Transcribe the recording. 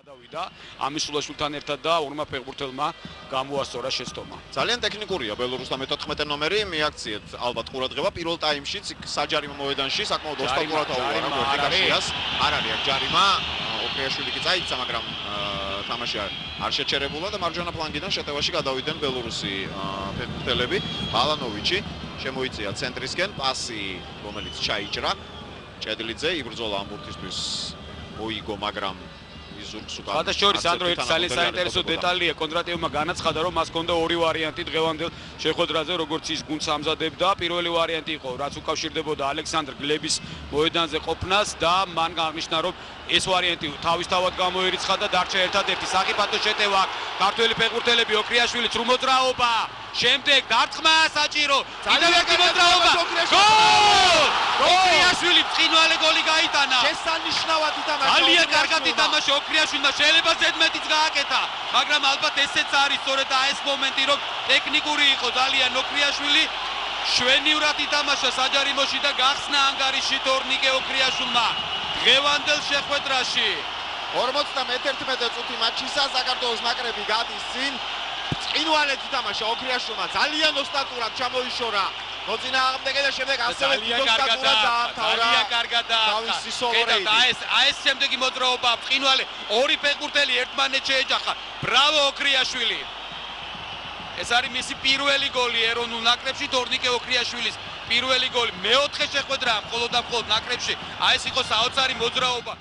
გადავიდა ამისულაშვილთან ერთად და ორმა ფეხბურთელმა გამოასწორა შეცდომა. ძალიან ტექნიკურია ბელორუსთა მე-14 ნომერი, მიაქციეთ ალბათ ყურადღება პირველ ტაიმშიც საჯარიმო მოედანში საკმაოდ ოსტატურად აუარა გვერდიკაშიას. არ არის აქ ჯარიმა, ოქრიაშვილი კი წაიქცა, მაგრამ თამაში არ შეჩერებულა და მარჯვენა ფლანგიდან შეტევაში გადავიდნენ ბელორუსი ფეხბურთელები. ბალანოვიჩი შემოიწია ცენტრისკენ, პასი რომელიც ჩაიჭრა ჭედლიძე იბრძოლა ამ ბურთისთვის მოიგო, მაგრამ იზურგს უკან. გადაშორის ანდრო ერთი ძალიან საინტერესო დეტალია, კონდრატიევმა განაცხადა, რომ მას ჰქონდა ორი ვარიანტი დღევანდელ შეხვედრაზე, როგორც ის გუნდს ამზადებდა. პირველი ვარიანტი იყო, რაც უკავშირდებოდა ალექსანდრ გლების მოედანზე ყოფნას და მან აღნიშნა, რომ ეს ვარიანტი თავისთავად გამოირიცხა და დარჩა ერთადერთი საფეხბურთო შეტევა. ქართველი ფეხბურთელები ოქრიაშვილი წრუ მოძრაობა. შემდეგ დარტყმა საჭირო. კიდევ ერთი მოძრაობა. გოლ! ოქრიაშვილი ბრწყინვალე გოლი გაიტანა. შესანიშნავად ითამაშა. ძალიან კარგად ითამაშა ოქრიაშვილმა, შეიძლება ზედმეტიც გააკეთა, მაგრამ ალბათ ესეც არის სწორედ ეს მომენტი, რომ ტექნიკური იყო ძალიან ოქრიაშვილი. შვენივრად ითამაშა საჯარიმოში და გახსნა ანგარიში თორნიკე ოქრიაშვილმა. დღევანდელ შეხვედრაში 51 წუთი მატჩისა საქართველოს ნაკრები გადის წინ. ბრწყინვალედ ითამაშა ოქრიაშვილმა, ძალიან ოსტატურად ჩამოიშორა მოწინააღმდეგე და შემდეგ ასევე ოსტატურად დაამთავრა. ძალიან კარგად თავისი სოლორეიდი. ეს შემდეგი მოძრაობა ბრწყინვალე, ორი ფეხბურთელი ერთმანეთს შეეჯახა. ბრავო ოქრიაშვილი. ეს არის მისი პირველი გოლი ეროვნულ ნაკრებში, თორნიკე ოქრიაშვილის პირველი გოლი. მეოთხე შეხვედრაა მხოლოდ და მხოლოდ ნაკრებში. ეს იყო საოცარი მოძრაობა.